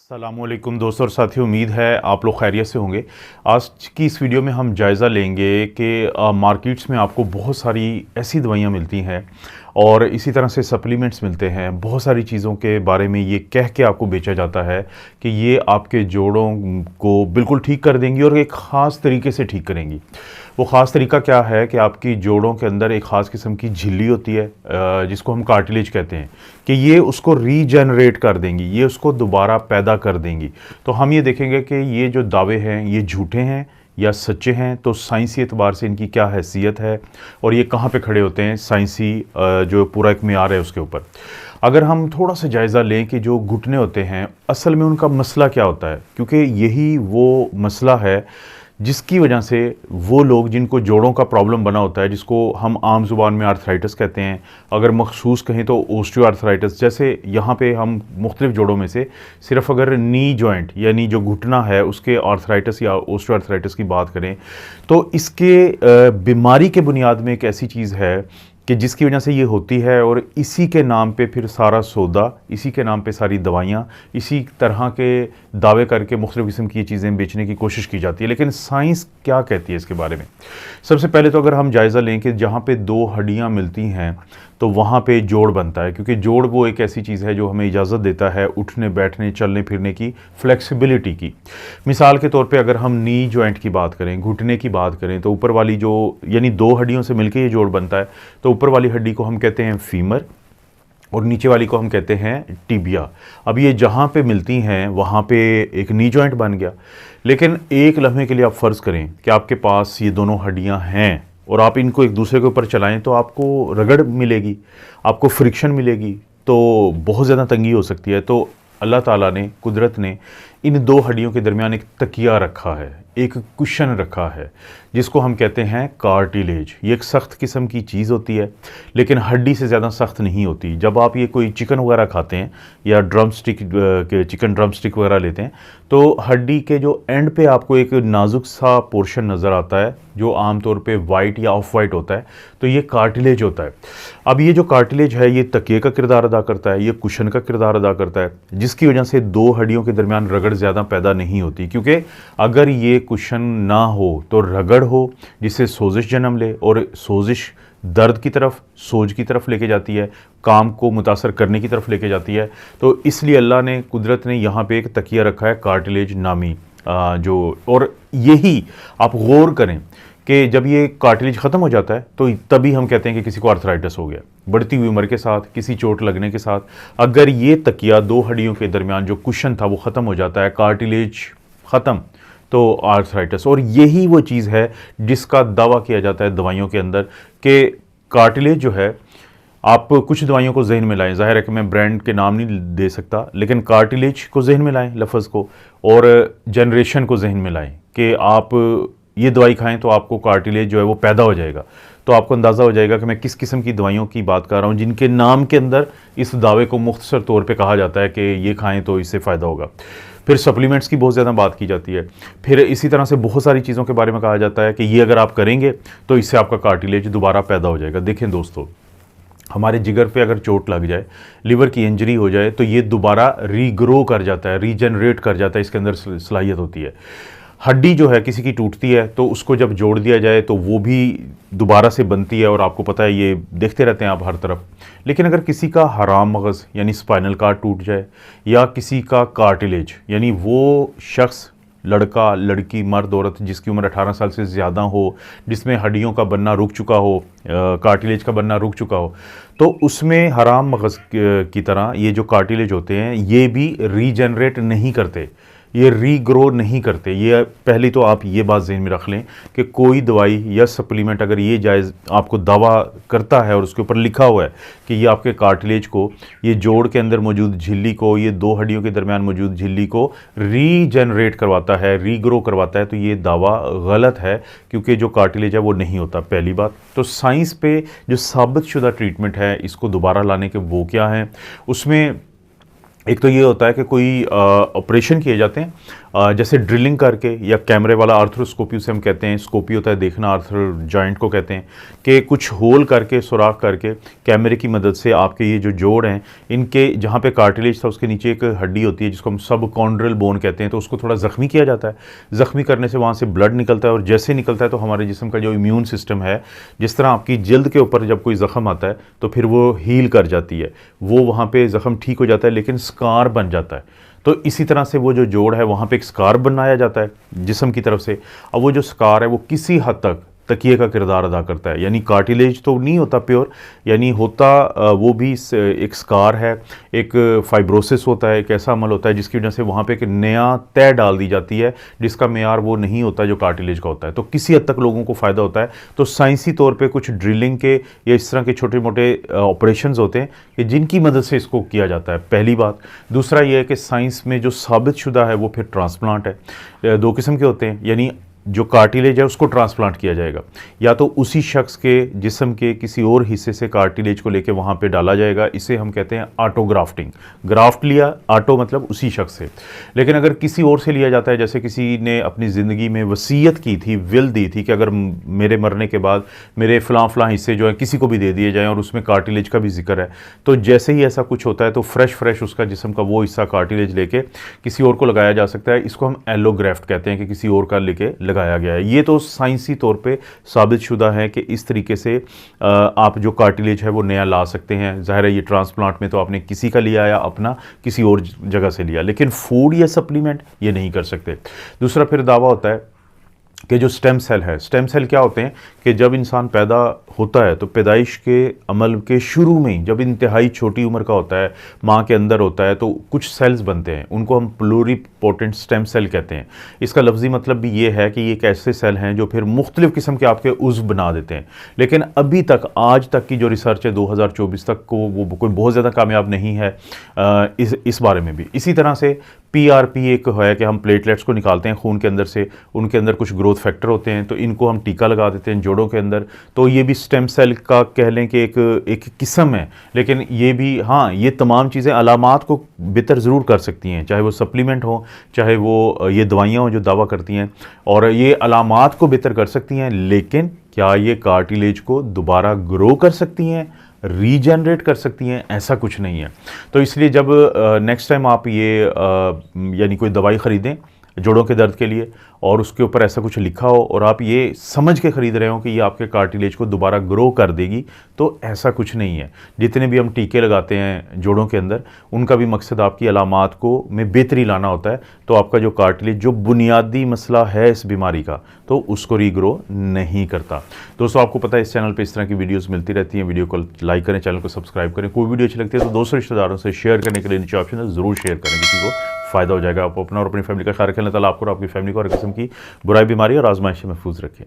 अस्सलामुअलैकुम दोस्तों और साथियों, उम्मीद है आप लोग खैरियत से होंगे। आज की इस वीडियो में हम जायज़ा लेंगे कि मार्केट्स में आपको बहुत सारी ऐसी दवाइयाँ मिलती हैं और इसी तरह से सप्लीमेंट्स मिलते हैं। बहुत सारी चीज़ों के बारे में ये कह के आपको बेचा जाता है कि ये आपके जोड़ों को बिल्कुल ठीक कर देंगी और एक ख़ास तरीके से ठीक करेंगी। वो ख़ास तरीका क्या है कि आपकी जोड़ों के अंदर एक ख़ास किस्म की झिल्ली होती है जिसको हम कार्टिलेज कहते हैं कि ये उसको रीजनरेट कर देंगी, ये उसको दोबारा पैदा कर देंगी। तो हम ये देखेंगे कि ये जो दावे हैं ये झूठे हैं या सच्चे हैं, तो साइंसी एतबार से इनकी क्या हैसियत है और ये कहाँ पे खड़े होते हैं साइंसी जो पूरा एक मेयार है उसके ऊपर। अगर हम थोड़ा सा जायज़ा लें कि जो घुटने होते हैं असल में उनका मसला क्या होता है, क्योंकि यही वो मसला है जिसकी वजह से वो लोग जिनको जोड़ों का प्रॉब्लम बना होता है, जिसको हम आम ज़ुबान में आर्थराइटिस कहते हैं, अगर मखसूस कहें तो ओस्टियोआर्थराइटिस, जैसे यहाँ पे हम मुख्तलिफ जोड़ों में से सिर्फ अगर नी जॉइंट यानी जो घुटना है उसके आर्थराइटिस या ओस्टियोआर्थराइटिस की बात करें तो इसके बीमारी के बुनियाद में एक ऐसी चीज़ है कि जिसकी वजह से ये होती है और इसी के नाम पे फिर सारा सौदा, इसी के नाम पे सारी दवाइयाँ, इसी तरह के दावे करके मुख्तलिफ़ किस्म की चीज़ें बेचने की कोशिश की जाती है। लेकिन साइंस क्या कहती है इसके बारे में? सबसे पहले तो अगर हम जायज़ा लें कि जहाँ पे दो हड्डियाँ मिलती हैं तो वहाँ पे जोड़ बनता है, क्योंकि जोड़ वो एक ऐसी चीज़ है जो हमें इजाज़त देता है उठने बैठने चलने फिरने की, फ्लेक्सिबिलिटी की। मिसाल के तौर पे अगर हम नी जॉइंट की बात करें, घुटने की बात करें, तो ऊपर वाली जो यानी दो हड्डियों से मिलकर ये जोड़ बनता है, तो ऊपर वाली हड्डी को हम कहते हैं फीमर और नीचे वाली को हम कहते हैं टिबिया। अब ये जहाँ पे मिलती हैं वहाँ पे एक नी जॉइंट बन गया। लेकिन एक लम्हे के लिए आप फ़र्ज़ करें कि आपके पास ये दोनों हड्डियाँ हैं और आप इनको एक दूसरे के ऊपर चलाएं तो आपको रगड़ मिलेगी, आपको फ्रिक्शन मिलेगी, तो बहुत ज़्यादा तंगी हो सकती है। तो अल्लाह ताला ने, कुदरत ने इन दो हड्डियों के दरमियान एक तकिया रखा है, एक कुशन रखा है जिसको हम कहते हैं कार्टिलेज। ये एक सख्त किस्म की चीज़ होती है लेकिन हड्डी से ज़्यादा सख्त नहीं होती। जब आप ये कोई चिकन वगैरह खाते हैं या ड्रम स्टिक के चिकन ड्रम स्टिक वगैरह लेते हैं तो हड्डी के जो एंड पे आपको एक नाजुक सा पोर्शन नज़र आता है जो आमतौर पे वाइट या ऑफ वाइट होता है, तो ये कार्टिलेज होता है। अब ये जो कार्टिलेज है ये तकिए का किरदार अदा करता है, ये कुशन का किरदार अदा करता है, जिसकी वजह से दो हड्डियों के दरमियान रगड़ ज़्यादा पैदा नहीं होती। क्योंकि अगर ये कुशन ना हो तो रगड़ हो जिससे सोजिश जन्म ले और सोजिश दर्द की तरफ, सोज की तरफ लेके जाती है, काम को मुतासर करने की तरफ लेके जाती है। तो इसलिए अल्लाह ने, कुदरत ने यहाँ पे एक तकिया रखा है कार्टिलेज नामी जो, और यही आप गौर करें कि जब ये कार्टिलेज ख़त्म हो जाता है तो तभी हम कहते हैं कि किसी को आर्थराइटिस हो गया। बढ़ती हुई उम्र के साथ, किसी चोट लगने के साथ, अगर ये तकिया दो हड्डियों के दरमियान जो कुशन था वो ख़त्म हो जाता है, कार्टिलेज ख़त्म, तो आर्थराइटिस। और यही वो चीज़ है जिसका दावा किया जाता है दवाइयों के अंदर कि कार्टिलेज जो है, आप कुछ दवाइयों को जहन में लाएं, ज़ाहिर है कि मैं ब्रांड के नाम नहीं दे सकता, लेकिन कार्टिलेज को जहन में लाएं लफ्ज़ को, और जनरेशन को जहन में लाएं कि आप ये दवाई खाएं तो आपको कार्टिलेज जो है वो पैदा हो जाएगा। तो आपको अंदाज़ा हो जाएगा कि मैं किस किस्म की दवाइयों की बात कर रहा हूँ जिनके नाम के अंदर इस दावे को मुख्तसर तौर पे कहा जाता है कि ये खाएं तो इससे फ़ायदा होगा। फिर सप्लीमेंट्स की बहुत ज़्यादा बात की जाती है। फिर इसी तरह से बहुत सारी चीज़ों के बारे में कहा जाता है कि ये अगर आप करेंगे तो इससे आपका कार्टिलेज दोबारा पैदा हो जाएगा। देखें दोस्तों, हमारे जिगर पे अगर चोट लग जाए, लिवर की इंजरी हो जाए, तो ये दोबारा रीग्रो कर जाता है, रीजनरेट कर जाता है, इसके अंदर सलाहियत होती है। हड्डी जो है किसी की टूटती है तो उसको जब जोड़ दिया जाए तो वो भी दोबारा से बनती है, और आपको पता है ये देखते रहते हैं आप हर तरफ। लेकिन अगर किसी का हराम मगज़ यानी स्पाइनल कार्ड टूट जाए, या किसी का कार्टिलेज यानी वो शख्स, लड़का लड़की मर्द औरत जिसकी उम्र 18 साल से ज़्यादा हो, जिसमें हड्डियों का बनना रुक चुका हो, कार्टिलेज का बनना रुक चुका हो, तो उसमें हराम मगज़ की तरह ये जो कार्टिलेज होते हैं ये भी रीजनरेट नहीं करते, ये रीग्रो नहीं करते। ये पहली तो आप ये बात ज़हन में रख लें कि कोई दवाई या सप्लीमेंट अगर ये जायज़ आपको दावा करता है और उसके ऊपर लिखा हुआ है कि ये आपके कार्टिलेज को, ये जोड़ के अंदर मौजूद झिल्ली को, ये दो हड्डियों के दरमियान मौजूद झिल्ली को रीजनरेट करवाता है, रीग्रो करवाता है, तो ये दावा गलत है, क्योंकि जो कार्टिलेज है वो नहीं होता, पहली बात। तो साइंस पे जो साबित शुदा ट्रीटमेंट है इसको दोबारा लाने के वो क्या हैं, उसमें एक तो ये होता है कि कोई ऑपरेशन किए जाते हैं जैसे ड्रिलिंग करके या कैमरे वाला आर्थ्रोस्कोपी उसे हम कहते हैं, स्कोपी होता है देखना, आर्थर जॉइंट को कहते हैं, कि कुछ होल करके सुराख करके कैमरे की मदद से आपके ये जो जोड़ हैं इनके जहाँ पे कार्टिलेज था उसके नीचे एक हड्डी होती है जिसको हम सब कॉन्ड्रल बोन कहते हैं, तो उसको थोड़ा ज़ख्मी किया जाता है। ज़ख्मी करने से वहाँ से ब्लड निकलता है और जैसे निकलता है तो हमारे जिस्म का जो इम्यून सिस्टम है, जिस तरह आपकी जल्द के ऊपर जब कोई ज़ख्म आता है तो फिर वो हील कर जाती है, वो वहाँ पे ज़ख्म ठीक हो जाता है लेकिन स्कार बन जाता है। तो इसी तरह से वो जो जोड़ है वहाँ पे एक स्कार बनाया जाता है जिस्म की तरफ से। अब वो जो स्कार है वो किसी हद तक तकिए का किरदार अदा करता है, यानी कार्टिलेज तो नहीं होता प्योर, यानी होता वो भी एक स्कार है, एक फाइब्रोसिस होता है, एक ऐसा अमल होता है जिसकी वजह से वहाँ पे एक नया तय डाल दी जाती है जिसका मेयार वो नहीं होता जो कार्टिलेज का होता है। तो किसी हद तक लोगों को फ़ायदा होता है। तो साइंसी तौर पे कुछ ड्रिलिंग के या इस तरह के छोटे मोटे ऑपरेशंस होते हैं कि जिनकी मदद से इसको किया जाता है, पहली बात। दूसरा ये है कि साइंस में जो साबित शुदा है वो फिर ट्रांसप्लांट है। दो किस्म के होते हैं, यानी जो कार्टिलेज है उसको ट्रांसप्लांट किया जाएगा, या तो उसी शख्स के जिस्म के किसी और हिस्से से कार्टिलेज को लेके वहाँ पे डाला जाएगा, इसे हम कहते हैं ऑटोग्राफ्टिंग। ग्राफ्ट लिया, ऑटो मतलब उसी शख्स से। लेकिन अगर किसी और से लिया जाता है, जैसे किसी ने अपनी ज़िंदगी में वसीयत की थी, विल दी थी कि अगर मेरे मरने के बाद मेरे फ़लाँ हिस्से जो है किसी को भी दे दिए जाएँ, और उसमें कार्टिलेज का भी जिक्र है, तो जैसे ही ऐसा कुछ होता है तो फ्रेश उसका जिस्म का वो हिस्सा कार्टिलेज लेके किसी और को लगाया जा सकता है। इसको हम एलोग्राफ्ट कहते हैं कि किसी और का लेके लगाया गया है। ये तो साइंसी तौर पे साबित शुदा है कि इस तरीके से आप जो कार्टिलेज है वो नया ला सकते हैं। ज़ाहिर है ये ट्रांसप्लांट में तो आपने किसी का लिया या अपना किसी और जगह से लिया, लेकिन फूड या सप्लीमेंट ये नहीं कर सकते। दूसरा फिर दावा होता है कि जो स्टेम सेल है, स्टेम सेल क्या होते हैं कि जब इंसान पैदा होता है तो पैदाइश के अमल के शुरू में ही, जब इंतहाई छोटी उम्र का होता है, माँ के अंदर होता है, तो कुछ सेल्स बनते हैं, उनको हम प्लूरिपोटेंट स्टेम सेल कहते हैं। इसका लफ्ज़ी मतलब भी ये है कि ये एक ऐसे सेल हैं जो फिर मुख्तलिफ़ किस्म के आपके उज़्व बना देते हैं। लेकिन अभी तक, आज तक की जो रिसर्च है 2024 तक को, वो कोई बहुत ज़्यादा कामयाब नहीं है इस बारे में भी। इसी तरह से PRP एक है कि हम प्लेटलेट्स को निकालते हैं खून के अंदर से, उनके अंदर कुछ ग्रोथ फैक्टर होते हैं, तो इनको हम टीका लगा देते हैं जोड़ों के अंदर। तो ये भी स्टेम सेल का कह लें कि एक किस्म है। लेकिन ये भी, हाँ, ये तमाम चीज़ें अलामात को बेहतर ज़रूर कर सकती हैं, चाहे वो सप्लीमेंट हो, चाहे वो ये दवाइयाँ हों जो दावा करती हैं, और ये अलामात को बेहतर कर सकती हैं। लेकिन क्या ये कार्टिलेज को दोबारा ग्रो कर सकती हैं, रीजनरेट कर सकती हैं? ऐसा कुछ नहीं है। तो इसलिए जब नेक्स्ट टाइम आप ये यानी कोई दवाई ख़रीदें जोड़ों के दर्द के लिए, और उसके ऊपर ऐसा कुछ लिखा हो और आप ये समझ के ख़रीद रहे हो कि ये आपके कार्टिलेज को दोबारा ग्रो कर देगी, तो ऐसा कुछ नहीं है। जितने भी हम टीके लगाते हैं जोड़ों के अंदर, उनका भी मकसद आपकी अलामात को में बेहतरी लाना होता है। तो आपका जो कार्टिलेज, जो बुनियादी मसला है इस बीमारी का, तो उसको रीग्रो नहीं करता। दोस्तों, आपको पता है इस चैनल पर इस तरह की वीडियोज़ मिलती रहती हैं। वीडियो को लाइक करें, चैनल को सब्सक्राइब करें। कोई वीडियो अच्छी लगती है तो दोस्तों रिश्तेदारों से शेयर करने के लिए नीचे ऑप्शन है, ज़रूर शेयर करें, किसी को फ़ायदा हो जाएगा। आप अपना और अपनी फैमिली का ख्याल रखें। अल्लाह ताला आपको और आपकी फैमिली को हर किस्म की बुराई, बीमारी और आजमाइश से महफूज रखें।